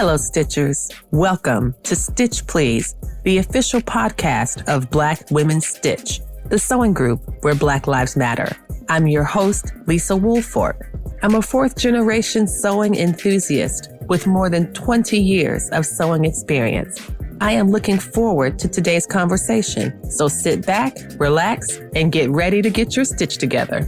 Hello, Stitchers. Welcome to Stitch Please, the official podcast of Black Women Stitch, the sewing group where Black Lives Matter. I'm your host, Lisa Woolfork. I'm a fourth-generation sewing enthusiast with more than 20 years of sewing experience. I am looking forward to today's conversation, so sit back, relax, and get ready to get your stitch together.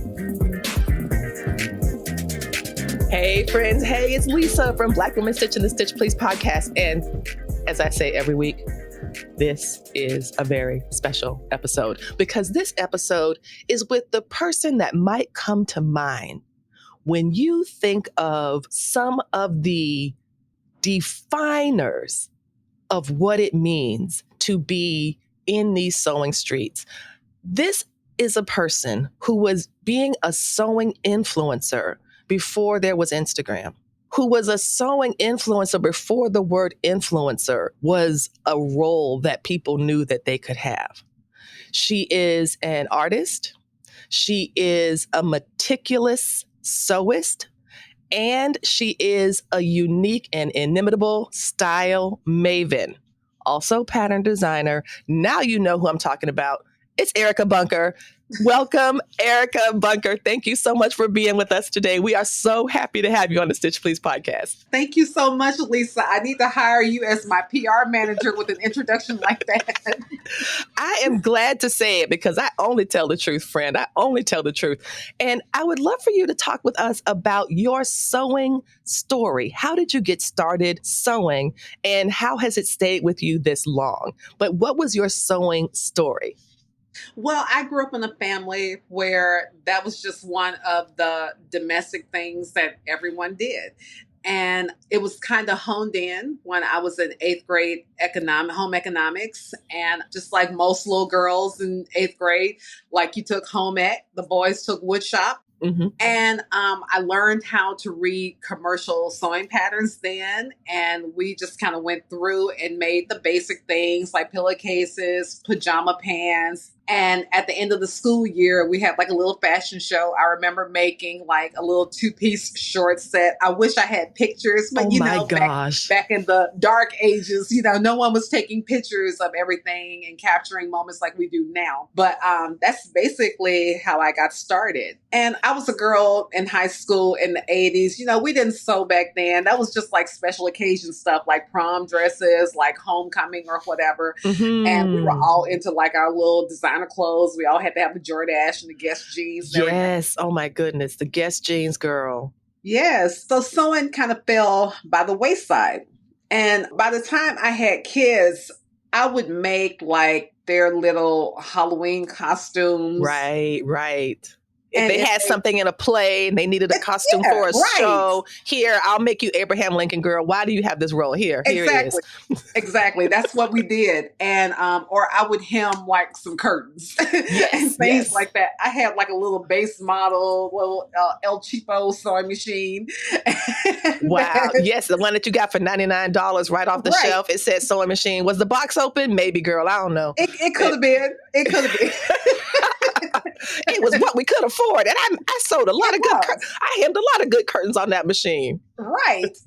Hey, friends. Hey, it's Lisa from Black Women Stitch and the Stitch Please podcast. And as I say every week, this is a very special episode because this episode is with the person that might come to mind when you think of some of the definers of what it means to be in these sewing streets. This is a person who was being a sewing influencer before there was Instagram, who was a sewing influencer before the word influencer was a role that people knew that they could have. She is an artist. She is a meticulous sewist. And she is a unique and inimitable style maven. Also pattern designer. Now you know who I'm talking about. It's Erica Bunker. Welcome, Erica Bunker. Thank you so much for being with us today. We are so happy to have you on the Stitch Please podcast. Thank you so much, Lisa. I need to hire you as my PR manager with an introduction like that. I am glad to say it because I only tell the truth, friend. I only tell the truth. And I would love for you to talk with us about your sewing story. How did you get started sewing and how has it stayed with you this long? But what was your sewing story? Well, I grew up in a family where that was just one of the domestic things that everyone did. And it was kind of honed in when I was in eighth grade home economics. And just like most little girls in eighth grade, like you took home ec, the boys took wood shop. Mm-hmm. And I learned how to read commercial sewing patterns then. And we just kind of went through and made the basic things like pillowcases, pajama pants. And at the end of the school year, we had like a little fashion show. I remember making like a little 2-piece short set. I wish I had pictures, but back in the dark ages, no one was taking pictures of everything and capturing moments like we do now. But that's basically how I got started. And I was a girl in high school in the 80s. We didn't sew back then. That was just like special occasion stuff like prom dresses, like homecoming or whatever. Mm-hmm. And we were all into like our little designer clothes. We all had to have the Jordache and the Guess jeans. And yes. Oh my goodness. The Guess jeans, girl. Yes. So sewing kind of fell by the wayside. And by the time I had kids, I would make like their little Halloween costumes. Right. If they had something in a play and they needed a costume for a show, here, I'll make you Abraham Lincoln, girl. Why do you have this role? Here it is. Exactly. That's what we did. And, or I would hem like some curtains and things like that. I had like a little base model, little El Cheapo sewing machine. Wow. Yes. The one that you got for $99 right off the shelf. It said sewing machine. Was the box open? Maybe, girl. I don't know. It could have been. It could have been. It was what we could afford. And I sold a lot of good I hemmed a lot of good curtains on that machine. Right.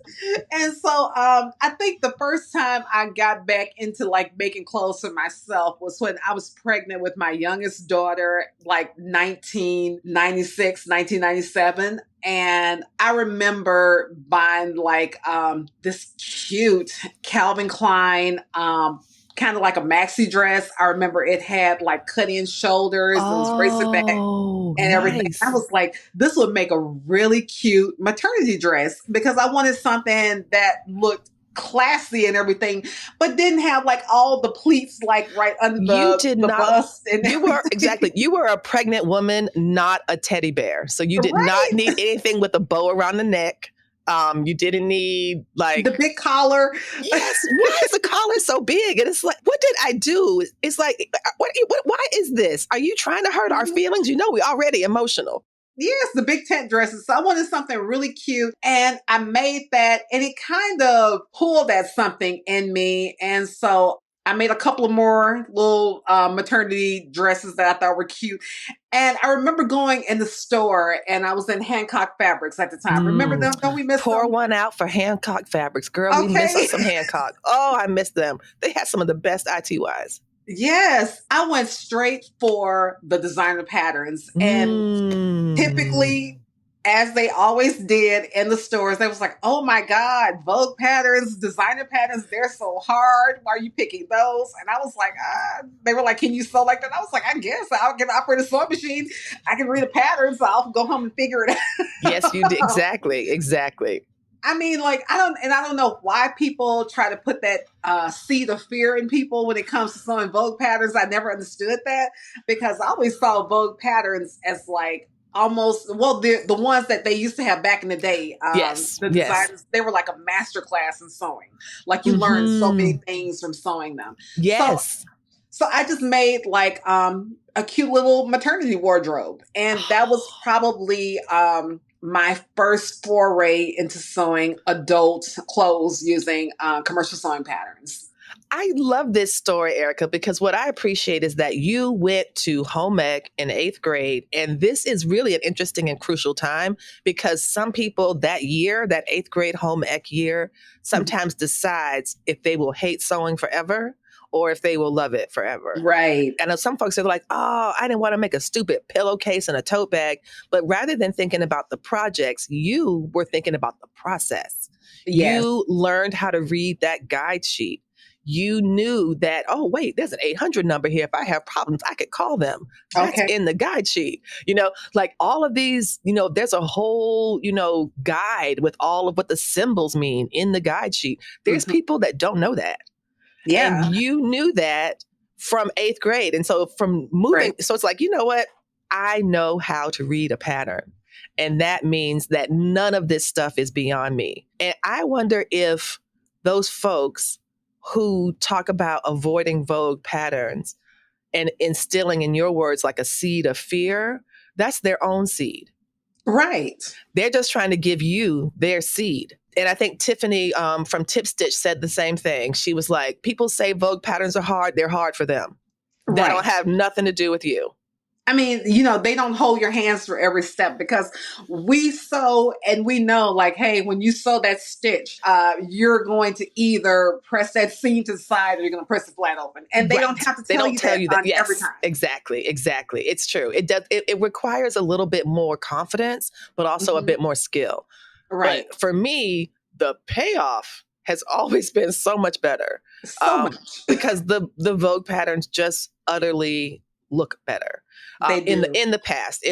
And so I think the first time I got back into like making clothes for myself was when I was pregnant with my youngest daughter, like 1997. And I remember buying like this cute Calvin Klein kind of like a maxi dress. I remember it had like cut-in shoulders, it was racer back and everything. I was like, this would make a really cute maternity dress because I wanted something that looked classy and everything, but didn't have like all the pleats like right under the bust. And you were a pregnant woman, not a teddy bear. So you did not need anything with a bow around the neck. You didn't need like the big collar. Yes. Why is the collar so big? And it's like, what did I do? It's like, why is this? Are you trying to hurt our feelings? We're already emotional. Yes, the big tent dresses. So I wanted something really cute. And I made that and it kind of pulled at something in me. And so I made a couple of more little maternity dresses that I thought were cute. And I remember going in the store, and I was in Hancock Fabrics at the time. Remember Mm. them? Don't we miss Pour them? one out for Hancock Fabrics. Girl, we miss Okay. us some Hancock. Oh, I miss them. They had some of the best ITYs. Yes, I went straight for the designer patterns. And Mm. typically, as they always did in the stores, they was like, oh my God, Vogue patterns, designer patterns, they're so hard. Why are you picking those? And I was like, they were like, can you sew like that? I was like, I guess I can operate a sewing machine. I can read a pattern, so I'll go home and figure it Yes, you did. out. Exactly. Exactly. I mean, like, I don't know why people try to put that seed of fear in people when it comes to sewing Vogue patterns. I never understood that, because I always saw Vogue patterns as like almost, well, the ones that they used to have back in the day. Yes. The Yes. designers, they were like a master class in sewing. Like, you learned so Mm-hmm. many things from sewing them. So Yes. so I just made like a cute little maternity wardrobe, and that was probably my first foray into sewing adult clothes using commercial sewing patterns. I love this story, Erica, because what I appreciate is that you went to home ec in eighth grade. And this is really an interesting and crucial time, because some people that year, that eighth grade home ec year, sometimes decides if they will hate sewing forever or if they will love it forever. Right. And some folks are like, oh, I didn't want to make a stupid pillowcase and a tote bag. But rather than thinking about the projects, you were thinking about the process. Yes. You learned how to read that guide sheet. You knew that, oh, wait, there's an 800 number here. If I have problems, I could call them. That's Okay. in the guide sheet. Like all of these, there's a whole, guide with all of what the symbols mean in the guide sheet. There's Mhm. people that don't know that. And Yeah. you knew that from eighth grade. And so from moving, Right. so it's like, you know what? I know how to read a pattern. And that means that none of this stuff is beyond me. And I wonder if those folks who talk about avoiding Vogue patterns and instilling, in your words, like a seed of fear, that's their own seed. Right. They're just trying to give you their seed. And I think Tiffany from Tip Stitch said the same thing. She was like, people say Vogue patterns are hard. They're hard for them. That don't Right. have nothing to do with you. I mean, they don't hold your hands for every step, because we sew and we know, like, hey, when you sew that stitch, you're going to either press that seam to the side or you're going to press it flat open. And they Right. don't have to They tell don't you tell that you that. on every Yes, time. exactly. It's true. It does. It requires a little bit more confidence, but also a Mhm. bit more skill. Right. But for me, the payoff has always been so much better, So much. because the Vogue patterns just utterly look better. They do. In the past,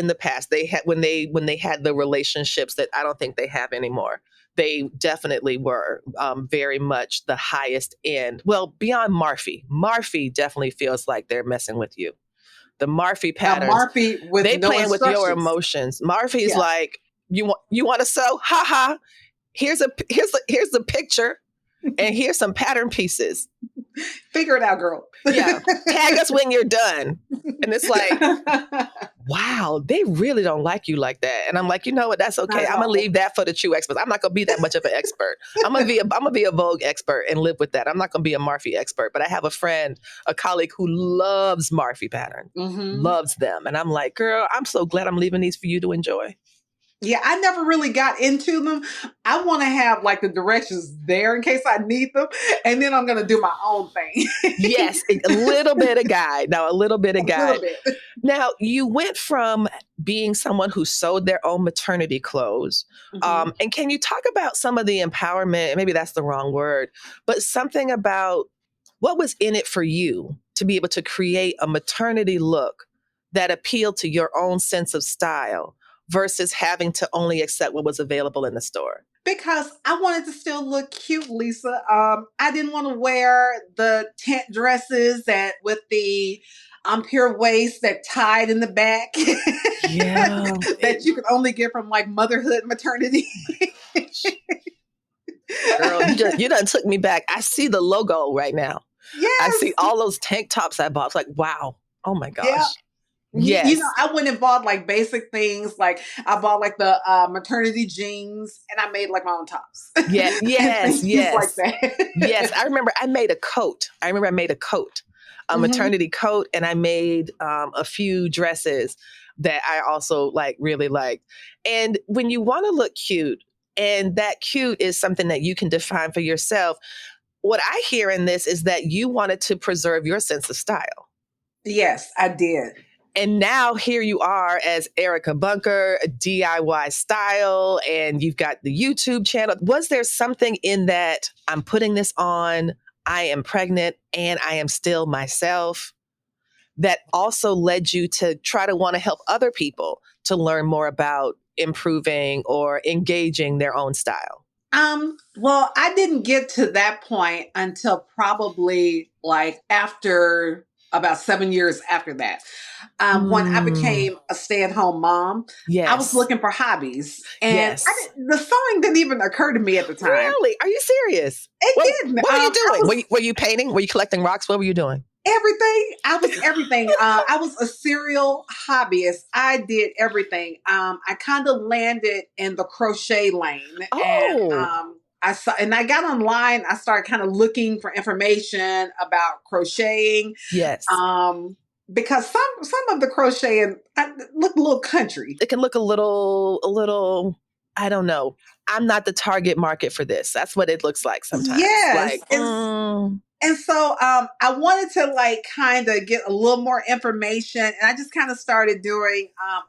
they had when they had the relationships that I don't think they have anymore. They definitely were very much the highest end. Well, beyond Marfie. Marfie definitely feels like they're messing with you. The Marfie A patterns, Marfie with they no playing with your instructions. emotions. Marfie's Yeah. like, you want to sew? Ha ha. Here's the picture, and here's some pattern pieces. Figure it out, girl. Yeah. Tag us when you're done. And it's like, wow, they really don't like you like that. And I'm like, you know what? That's okay. Not at I'm gonna all. leave that for the true experts. I'm not gonna be that much of an expert. I'm gonna be a Vogue expert and live with that. I'm not gonna be a Marfie expert. But I have a friend, a colleague who loves Marfie patterns, Mhm. loves them. And I'm like, girl, I'm so glad I'm leaving these for you to enjoy. Yeah, I never really got into them. I want to have like the directions there in case I need them, and then I'm going to do my own thing. Yes, a little bit of guide. Now, a little bit of A guide. little bit. Now, you went from being someone who sewed their own maternity clothes. Mhm. And can you talk about some of the empowerment? Maybe that's the wrong word, but something about what was in it for you to be able to create a maternity look that appealed to your own sense of style versus having to only accept what was available in the store? Because I wanted to still look cute, Lisa. I didn't want to wear the tent dresses that with the pure waist that tied in the back. Yeah. That you could only get from like motherhood, maternity. Girl, you done took me back. I see the logo right now. I Yes. see all those tank tops I bought. It's like, wow. Oh my gosh. Yeah. Yes. I went and bought like basic things. Like I bought like the maternity jeans and I made like my own tops. Yeah. And Yes. things like Yes. that. Yes. I remember I made a coat. A Mhm. maternity coat, and I made a few dresses that I also like really liked. And when you want to look cute, and that cute is something that you can define for yourself, what I hear in this is that you wanted to preserve your sense of style. Yes, I did. And now here you are as Erica Bunker, DIY style, and you've got the YouTube channel. Was there something in that I'm putting this on, I am pregnant, and I am still myself, that also led you to try to want to help other people to learn more about improving or engaging their own style? Well, I didn't get to that point until probably like after about 7 years after that. When I Mm, became a stay-at-home mom, I was yes. looking for hobbies, and Yes. the sewing didn't even occur to me at the time. Really? Are you serious? It What, didn't. what were you I doing? was Were you painting? Were you collecting rocks? What were you doing? everything. I was everything. I was a serial hobbyist. I did everything. I kind of landed in the crochet lane, and Oh, I saw, and I got online. I started kind of looking for information about crocheting, yes. um, because some of the crocheting look a little country. It can look a little, I don't know. I'm not the target market for this. That's what it looks like sometimes. Yes, Like, and so I wanted to like kind of get a little more information, and I just kind of started doing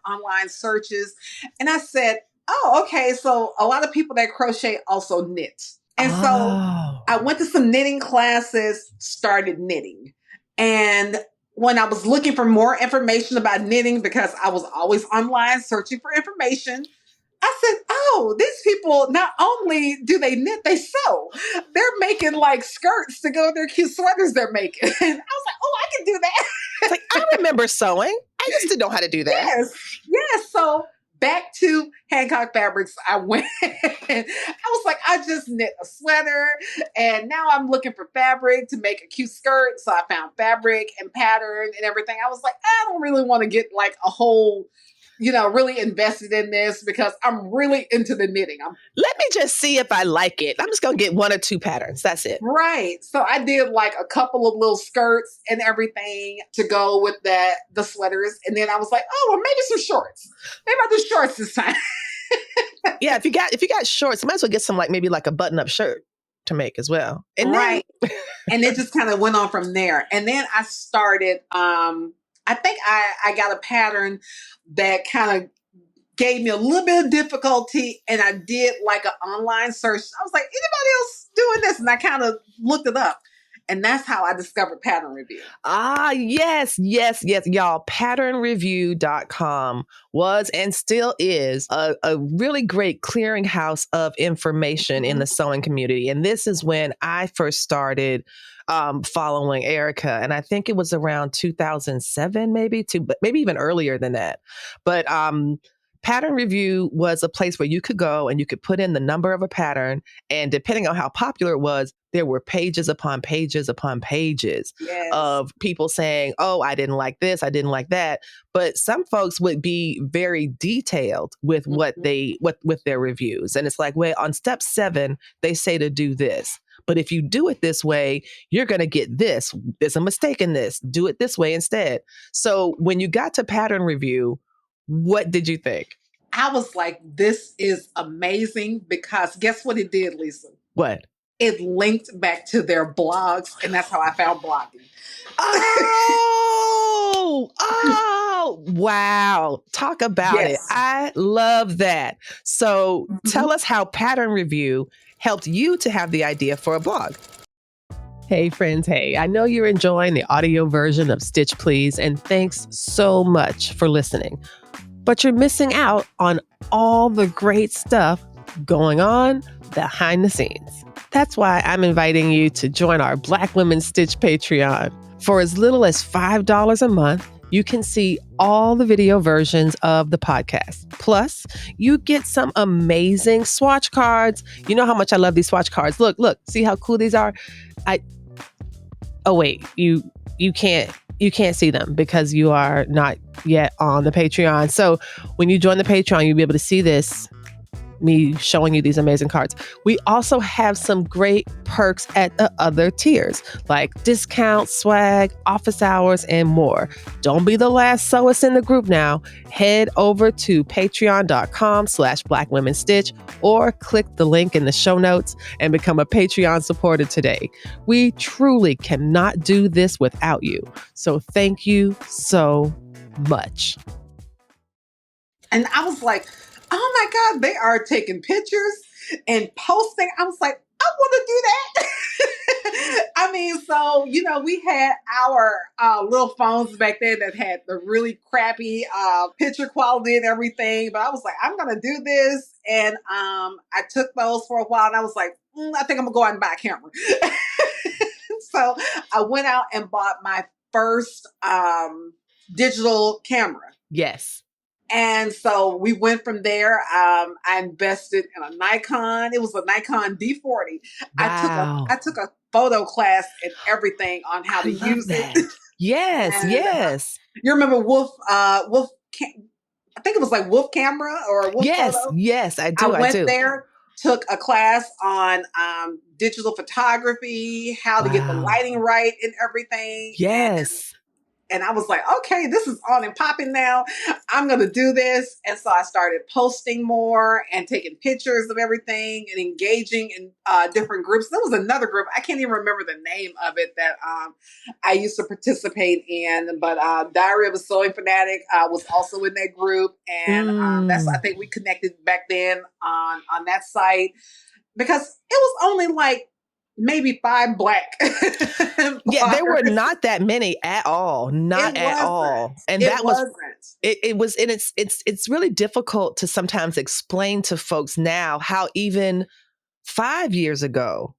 online searches, and I said, "Oh, okay." So a lot of people that crochet also knit, and so oh, I went to some knitting classes, started knitting, and when I was looking for more information about knitting, because I was always online searching for information, I said, "Oh, these people not only do they knit, they sew. They're making like skirts to go with their cute sweaters they're making." And I was like, "Oh, I can do it's like, I that." remember sewing. I just didn't know how to do that. Yes, yes. So back to Hancock Fabrics, I went. I was like, I just knit a sweater, and now I'm looking for fabric to make a cute skirt. So I found fabric and pattern and everything. I was like, I don't really want to get like a whole, really invested in this because I'm really into the knitting. I'm Let me just see if I like it. I'm just going to get one or two patterns. That's it. right. So I did like a couple of little skirts and everything to go with the sweaters. And then I was like, oh, well, maybe some shorts. Maybe I'll do shorts this time. Yeah, if you got shorts, you might as well get some like maybe like a button-up shirt to make as well. And then Right. And it just kind of went on from there. And then I started, I think I got a pattern that kind of gave me a little bit of difficulty, and I did like an online search. I was like, anybody else doing this? And I kind of looked it up. And that's how I discovered pattern review. yes, yes, yes. Y'all, patternreview.com was and still is a really great clearinghouse of information in the sewing community. And this is when I first started following Erica. And I think it was around 2007, maybe even earlier than that. But Pattern Review was a place where you could go and you could put in the number of a pattern. And depending on how popular it was, there were pages upon pages upon pages Yes. of people saying, oh, I didn't like this, I didn't like that. But some folks would be very detailed with what with their reviews. And it's like, well, on step 7, they say to do this. But if you do it this way, you're going to get this. There's a mistake in this. Do it this way instead. So when you got to Pattern Review, what did you think? I was like, this is amazing, because guess what it did, Lisa? What? It linked back to their blogs, and that's how I found blogging. Oh, wow. Talk about it. Yes. I love that. So tell us how Pattern Review helped you to have the idea for a blog. Hey, friends. Hey, I know you're enjoying the audio version of Stitch Please, and thanks so much for listening. But you're missing out on all the great stuff going on behind the scenes. That's why I'm inviting you to join our Black Women Stitch Patreon. For as little as $5 a month, you can see all the video versions of the podcast. Plus, you get some amazing swatch cards. You know how much I love these swatch cards. Look, see how cool these are? Oh wait, you can't You can't see them because you are not yet on the Patreon. So when you join the Patreon, you'll be able to see this, me showing you these amazing cards. We also have some great perks at the other tiers, like discounts, swag, office hours, and more. Don't be the last sewist in the group now. Head over to patreon.com/blackwomenstitch or click the link in the show notes and become a Patreon supporter today. We truly cannot do this without you. So thank you so much. And I was like, oh my God, they are taking pictures and posting. I was like, I want to do that. I mean, so, we had our little phones back then that had the really crappy picture quality and everything. But I was like, I'm going to do this. And I took those for a while and I was like, I think I'm going to go out and buy a camera. So I went out and bought my first digital camera. Yes. And so we went from there. I invested in a Nikon. It was a Nikon D40. Wow. I took a photo class and everything on how to use it. Yes, And, yes. You remember Wolf? I think it was like Wolf Camera or Wolf Photo. Yes, I I do. went there, took a class on digital photography, how to get the lighting right and everything. Yes. And I was like, okay, this is on and popping now. I'm going to do this. And so I started posting more and taking pictures of everything and engaging in different groups. There was another group. I can't even remember the name of it that I used to participate in. But Diary of a Sewing Fanatic was also in that group. And I think we connected back then on that site because it was only like maybe 5 Black. Yeah, there were not that many at all. Not at all. And that was it was, and it's really difficult to sometimes explain to folks now how even 5 years ago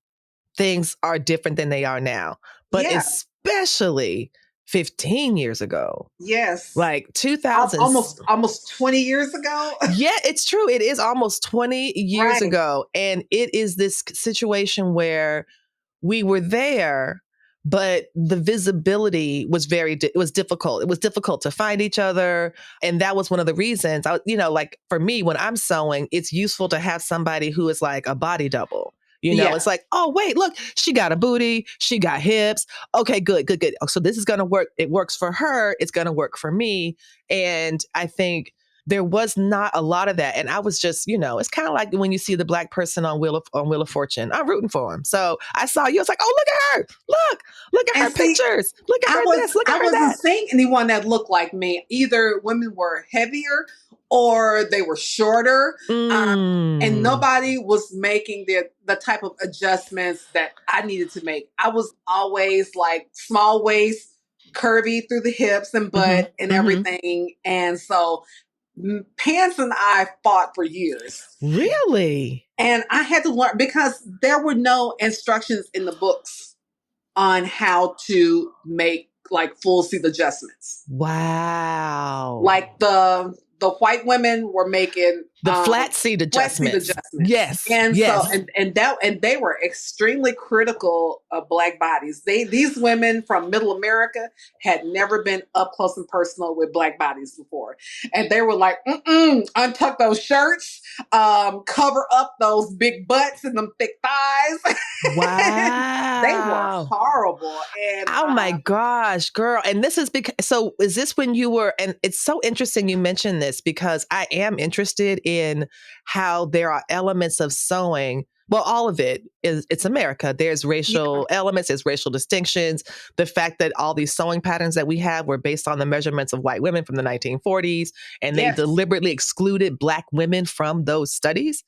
things are different than they are now. But especially 15 years ago. Yes. Like 2000. Almost 20 years ago. Yeah, it's true. It is almost 20 years ago. And it is this situation where we were there, but the visibility was it was difficult. It was difficult to find each other. And that was one of the reasons, like for me, when I'm sewing, it's useful to have somebody who is like a body double. It's like, oh, wait, look, she got a booty. She got hips. Okay, good. Oh, so this is going to work. It works for her. It's going to work for me. And I think there was not a lot of that. And I was just, it's kind of like when you see the Black person on Wheel of Fortune. I'm rooting for him. So I saw you. I was like, oh, look at her. Look at her pictures. Look at her this. Look at her that. I wasn't seeing anyone that looked like me. Either women were heavier or they were shorter. And nobody was making the type of adjustments that I needed to make. I was always like small waist, curvy through the hips and butt and everything. And so Pants and I fought for years. Really? And I had to learn because there were no instructions in the books on how to make like full seat adjustments. Wow. Like the white women were making the flat seat adjustments. Yes. And yes. so and they were extremely critical of Black bodies. These women from Middle America had never been up close and personal with Black bodies before. And they were like, untuck those shirts, cover up those big butts and them thick thighs. Wow. They were horrible. And oh my gosh, girl. And this is because, so is this when you were, and it's so interesting you mentioned this because I am interested in how there are elements of sewing. Well, all of it's America. There's racial elements, there's racial distinctions. The fact that all these sewing patterns that we have were based on the measurements of white women from the 1940s, and they deliberately excluded Black women from those studies,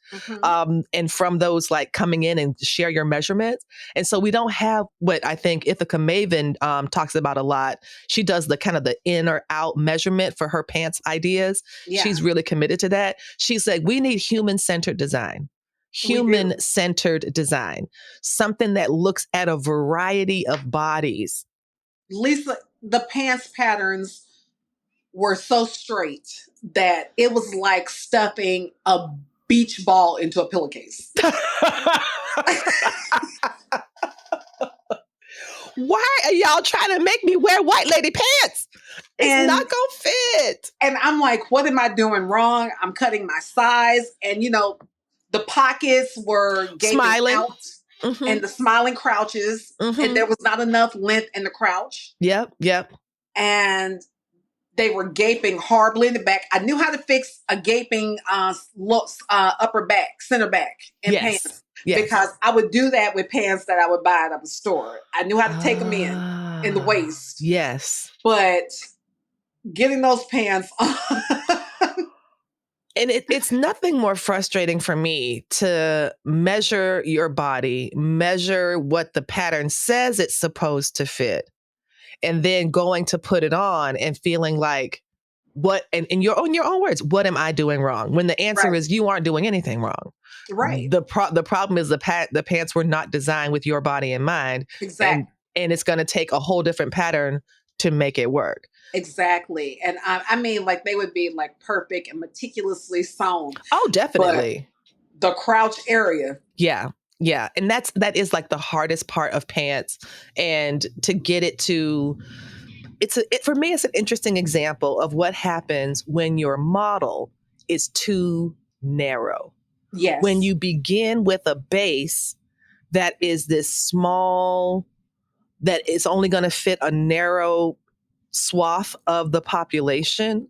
and from those like coming in and share your measurements. And so we don't have what I think Ithaca Maven talks about a lot. She does the kind of the in or out measurement for her pants ideas. Yeah. She's really committed to that. She's like, we need human-centered design. Human-centered design, something that looks at a variety of bodies. Lisa, the pants patterns were so straight that it was like stuffing a beach ball into a pillowcase. Why are y'all trying to make me wear white lady pants? It's And not gonna fit. and I'm like, what am I doing wrong? I'm cutting my size. And, the pockets were gaping Smiling. out Mm-hmm. and the smiling crouches. And Mm-hmm. there was not enough length in the crouch. Yep. Yep. And they were gaping horribly in the back. I knew how to fix a gaping upper back, center back in Yes. pants Yes. because I would do that with pants that I would buy at the store. I knew how to take them in the waist. Yes. But getting those pants on. And it's nothing more frustrating for me to measure your body, measure what the pattern says it's supposed to fit, and then going to put it on and feeling like, what, and in your own words, what am I doing wrong? When the answer Right. is you aren't doing anything wrong. Right. The problem is the pants were not designed with your body in mind. Exactly. And it's going to take a whole different pattern to make it work. Exactly. And I mean, like they would be like perfect and meticulously sewn. Oh, definitely. But the crouch area. Yeah. Yeah. And that is like the hardest part of pants. And to get it to, for me, it's an interesting example of what happens when your model is too narrow. Yes. When you begin with a base that is this small, that is only going to fit a narrow swath of the population.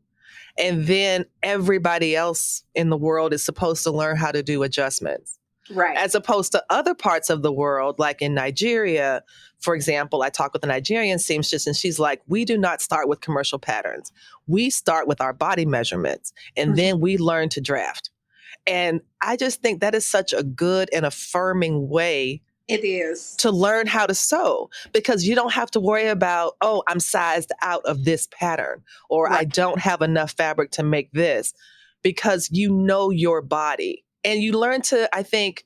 And then everybody else in the world is supposed to learn how to do adjustments. Right. As opposed to other parts of the world, like in Nigeria, for example, I talk with a Nigerian seamstress and she's like, we do not start with commercial patterns. We start with our body measurements and then we learn to draft. And I just think that is such a good and affirming way it is to learn how to sew, because you don't have to worry about, oh, I'm sized out of this pattern, or Right. I don't have enough fabric to make this, because you know your body. And you learn to, I think,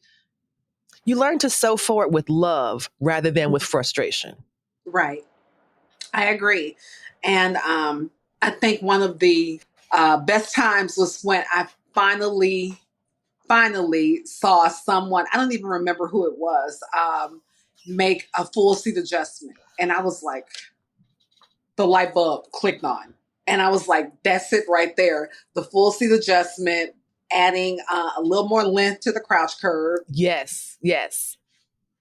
you learn to sew for it with love rather than with frustration. Right. I agree. And I think one of the best times was when I finally saw someone, I don't even remember who it was, make a full seat adjustment. And I was like, the light bulb clicked on. And I was like, that's it right there. The full seat adjustment, adding a little more length to the crouch curve. Yes, yes.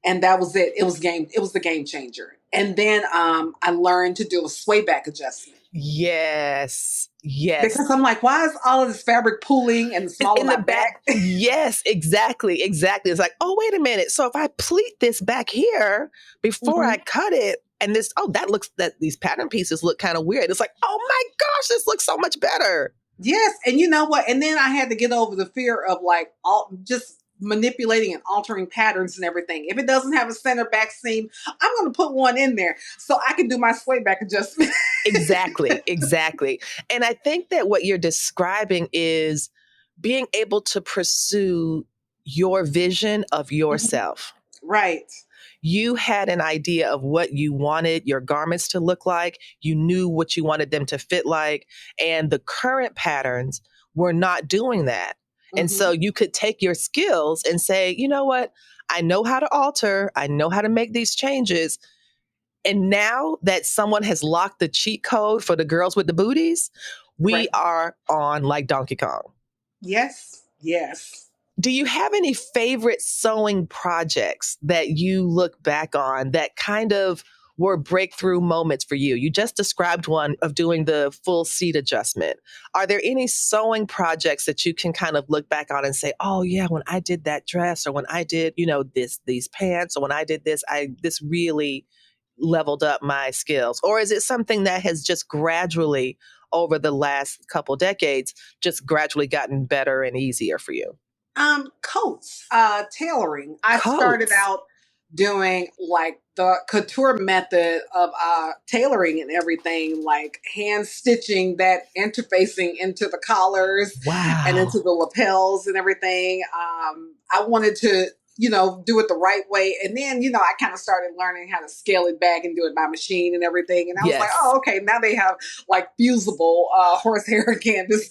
And that was it. It was the game changer. And then I learned to do a sway back adjustment. Yes. Yes. Because I'm like, why is all of this fabric pooling and the small of my back? Yes, exactly. Exactly. It's like, oh, wait a minute. So if I pleat this back here before I cut it, and this, that these pattern pieces look kind of weird. It's like, oh my gosh, this looks so much better. Yes. And you know what? And then I had to get over the fear of like just manipulating and altering patterns and everything. If it doesn't have a center back seam, I'm going to put one in there so I can do my sway back adjustment. Exactly. Exactly. And I think that what you're describing is being able to pursue your vision of yourself. Right. You had an idea of what you wanted your garments to look like. You knew what you wanted them to fit like. And the current patterns were not doing that. And so you could take your skills and say, you know what? I know how to alter. I know how to make these changes. And now that someone has locked the cheat code for the girls with the booties, we are on like Donkey Kong. Yes. Yes. Do you have any favorite sewing projects that you look back on that kind of were breakthrough moments for you? You just described one of doing the full seat adjustment. Are there any sewing projects that you can kind of look back on and say, oh yeah, when I did that dress, or when I did, these pants, or when I did this, this really leveled up my skills? Or is it something that has just gradually over the last couple decades, just gradually gotten better and easier for you? Coats, tailoring. I started out doing like the couture method of tailoring and everything, like hand stitching that interfacing into the collars and into the lapels and everything. I wanted to do it the right way. And then, I kind of started learning how to scale it back and do it by machine and everything. And I was like, Yes. oh, okay, now they have like fusible horsehair canvas.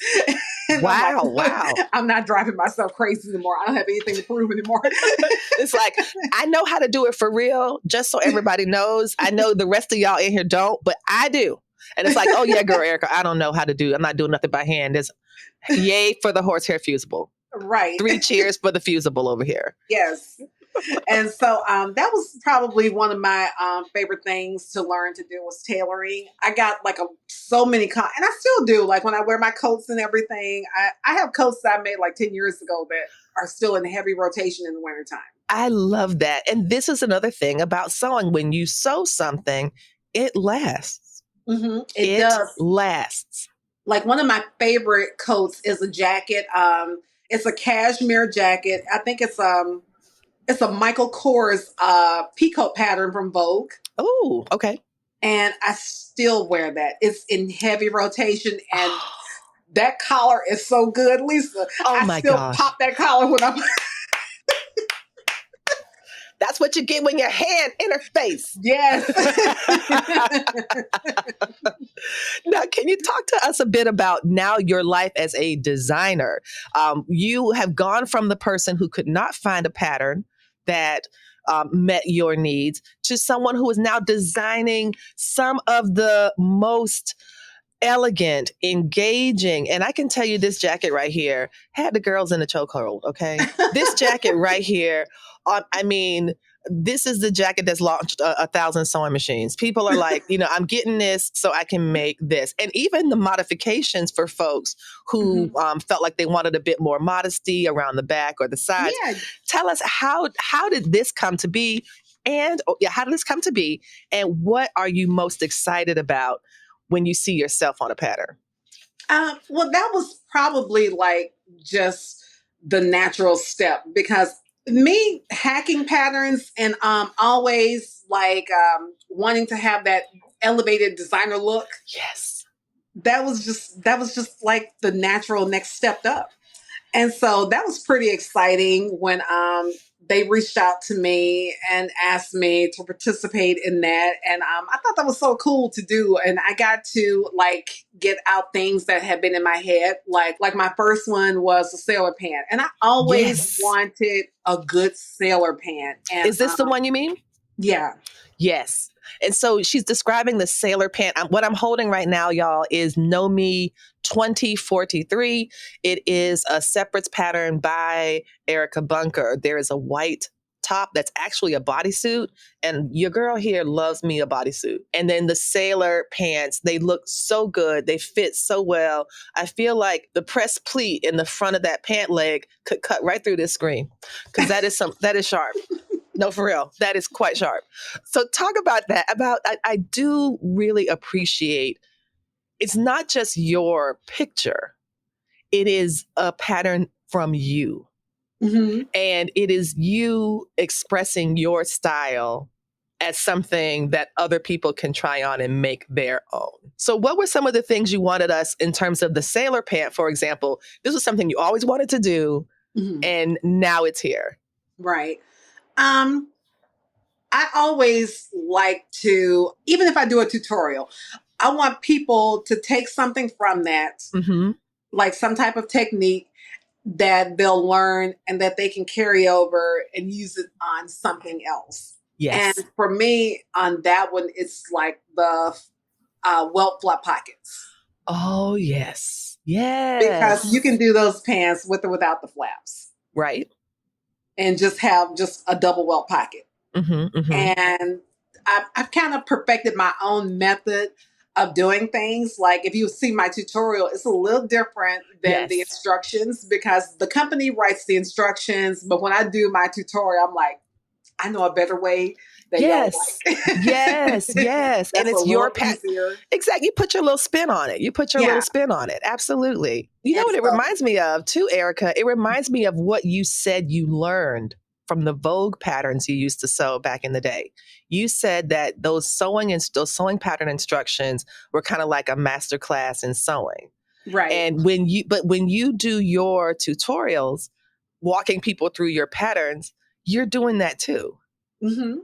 And I'm like, Wow. I'm not driving myself crazy anymore. I don't have anything to prove anymore. It's like, I know how to do it for real, just so everybody knows. I know the rest of y'all in here don't, but I do. And it's like, oh yeah, girl, Erica, I don't know how to do. I'm not doing nothing by hand. There's yay for the horsehair fusible. Right. 3 cheers for the fusible over here. Yes. And so that was probably one of my favorite things to learn to do was tailoring. I got like so many, and I still do. Like when I wear my coats and everything, I have coats that I made like 10 years ago that are still in heavy rotation in the wintertime. I love that. And this is another thing about sewing. When you sew something, it lasts. Mm-hmm. It does. Lasts. Like one of my favorite coats is a jacket. It's a cashmere jacket. I think it's a Michael Kors peacoat pattern from Vogue. Oh, okay. And I still wear that. It's in heavy rotation, and that collar is so good, Lisa. I still pop that collar when I'm. That's what you get when your hand in her face. Yes. Now, can you talk to us a bit about now your life as a designer? You have gone from the person who could not find a pattern that met your needs to someone who is now designing some of the most elegant, engaging, and I can tell you this jacket right here had the girls in a chokehold, okay? This jacket right here, I mean, this is the jacket that's launched 1,000 sewing machines. People are like, I'm getting this so I can make this. And even the modifications for folks who felt like they wanted a bit more modesty around the back or the sides. Yeah. Tell us, how did this come to be? And how did this come to be? And what are you most excited about when you see yourself on a pattern? Well, that was probably like just the natural step, because me hacking patterns and always like wanting to have that elevated designer look. Yes. That was just like the natural next step up. And so that was pretty exciting when they reached out to me and asked me to participate in that. And I thought that was so cool to do. And I got to like get out things that had been in my head. Like my first one was a sailor pant. And I always wanted a good sailor pant. And, is this the one you mean? Yeah. Yes. And so she's describing the sailor pant. What I'm holding right now, y'all, is Nomi 2043. It is a separates pattern by Erica Bunker. There is a white top that's actually a bodysuit, and your girl here loves me a bodysuit. And then the sailor pants, they look so good. They fit so well. I feel like the press pleat in the front of that pant leg could cut right through this screen, because that is sharp. No, for real. That is quite sharp. So talk about that. I do really appreciate, it's not just your picture. It is a pattern from you. Mm-hmm. And it is you expressing your style as something that other people can try on and make their own. So what were some of the things you wanted us in terms of the sailor pant, for example? This was something you always wanted to do, and now it's here. Right. I always like to, even if I do a tutorial, I want people to take something from that, like some type of technique that they'll learn and that they can carry over and use it on something else. Yes. And for me, on that one, it's like the welt flap pockets. Oh, yes. Yes. Because you can do those pants with or without the flaps. Right. And just have just a double welt pocket. And I've kind of perfected my own method of doing things. Like if you see my tutorial, it's a little different than the instructions, because the company writes the instructions. But when I do my tutorial, I'm like, I know a better way. Yes. Yes. And it's your easier. Exactly. You put your little spin on it. You put your little spin on it. Absolutely. You know what it reminds me of too, Erica? It reminds me of what you said you learned from the Vogue patterns you used to sew back in the day. You said that those sewing pattern instructions were kind of like a master class in sewing. Right. And when you do your tutorials, walking people through your patterns, you're doing that too. Mm-hmm.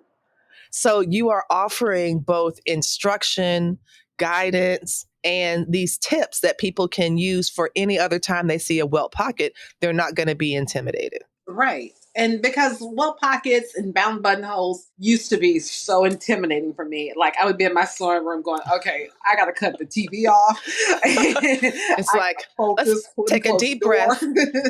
So you are offering both instruction, guidance, and these tips that people can use for any other time they see a welt pocket. They're not going to be intimidated. Right. And because welt pockets and bound buttonholes used to be so intimidating for me. Like I would be in my sewing room going, okay, I got to cut the TV off. It's like, let's take a deep breath.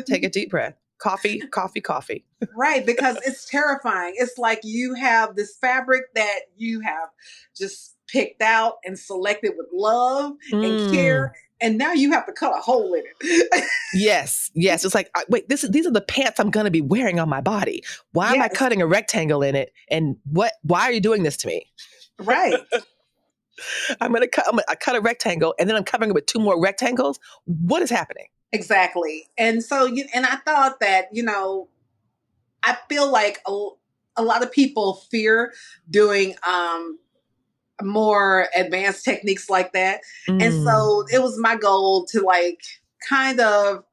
Take a deep breath. Coffee, coffee, coffee. Right. Because it's terrifying. It's like you have this fabric that you have just picked out and selected with love and care. And now you have to cut a hole in it. Yes. It's like, wait, these are the pants I'm going to be wearing on my body. Why am I cutting a rectangle in it? And why are you doing this to me? Right. I cut a rectangle and then I'm covering it with 2 more rectangles. What is happening? Exactly. And so, and I thought that, I feel like a lot of people fear doing, more advanced techniques like that. And so it was my goal to like kind of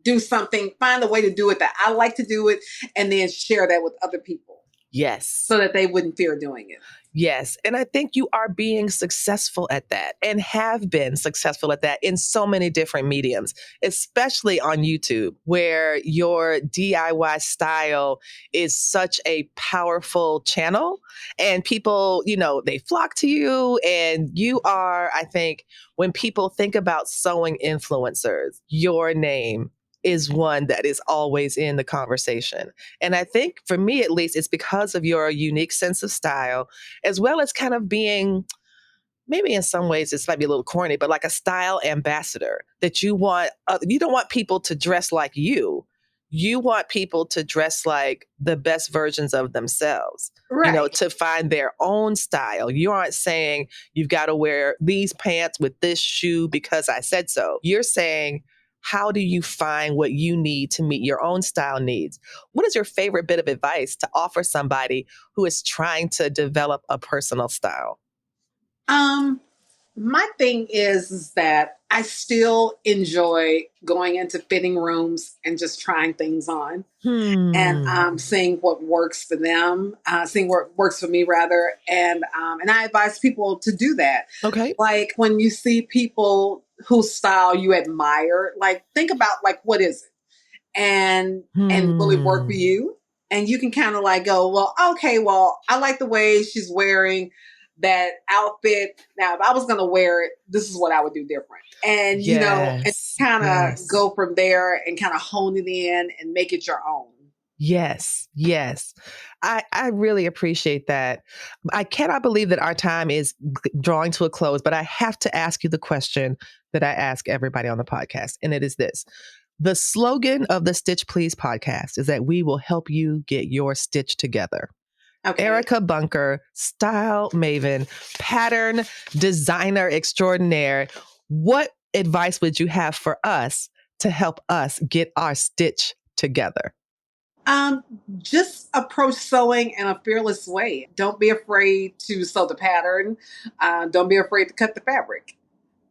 do something, find a way to do it that I like to do it, and then share that with other people. Yes. So that they wouldn't fear doing it. Yes. And I think you are being successful at that and have been successful at that in so many different mediums, especially on YouTube, where your DIY style is such a powerful channel and people, they flock to you. And you are, I think, when people think about sewing influencers, your name is one that is always in the conversation. And I think for me, at least, it's because of your unique sense of style, as well as kind of being, maybe in some ways, this might be a little corny, but like a style ambassador that you don't want people to dress like you. You want people to dress like the best versions of themselves, right. To find their own style. You aren't saying you've got to wear these pants with this shoe because I said so. You're saying, how do you find what you need to meet your own style needs? What is your favorite bit of advice to offer somebody who is trying to develop a personal style? My thing is that I still enjoy going into fitting rooms and just trying things on and seeing what works for them, seeing what works for me rather. And I advise people to do that. Okay. Like when you see people whose style you admire, like think about like, what is it? And will it work for you? And you can kind of like go, well, okay, well, I like the way she's wearing that outfit. Now, if I was going to wear it, this is what I would do different. And, and kind of go from there and kind of hone it in and make it your own. Yes. I really appreciate that. I cannot believe that our time is drawing to a close, but I have to ask you the question that I ask everybody on the podcast. And it is this. The slogan of the Stitch Please podcast is that we will help you get your stitch together. Okay. Erica Bunker, style maven, pattern designer extraordinaire. What advice would you have for us to help us get our stitch together? Just approach sewing in a fearless way. Don't be afraid to sew the pattern. Don't be afraid to cut the fabric.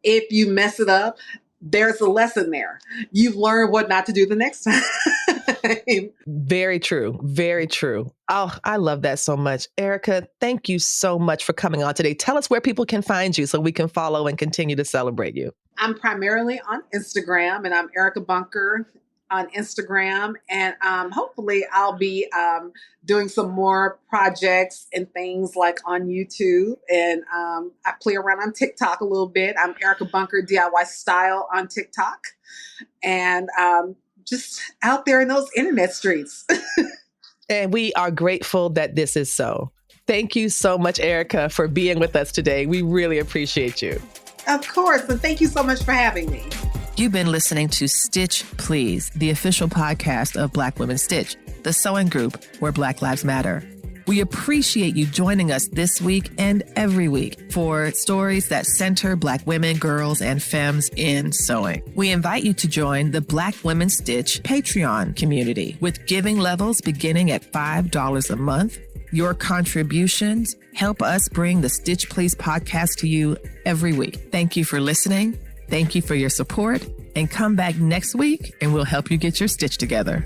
If you mess it up, there's a lesson there. You've learned what not to do the next time. Very true. Very true. Oh, I love that so much. Erica, thank you so much for coming on today. Tell us where people can find you so we can follow and continue to celebrate you. I'm primarily on Instagram, and I'm Erica Bunker on Instagram. And hopefully I'll be doing some more projects and things like on YouTube. And I play around on TikTok a little bit. I'm Erica Bunker DIY Style on TikTok. And just out there in those internet streets. And we are grateful that this is so. Thank you so much, Erica, for being with us today. We really appreciate you. Of course. And thank you so much for having me. You've been listening to Stitch Please, the official podcast of Black Women Stitch, the sewing group where Black Lives Matter. We appreciate you joining us this week and every week for stories that center Black women, girls, and femmes in sewing. We invite you to join the Black Women Stitch Patreon community with giving levels beginning at $5 a month. Your contributions help us bring the Stitch Please podcast to you every week. Thank you for listening. Thank you for your support, and come back next week and we'll help you get your stitch together.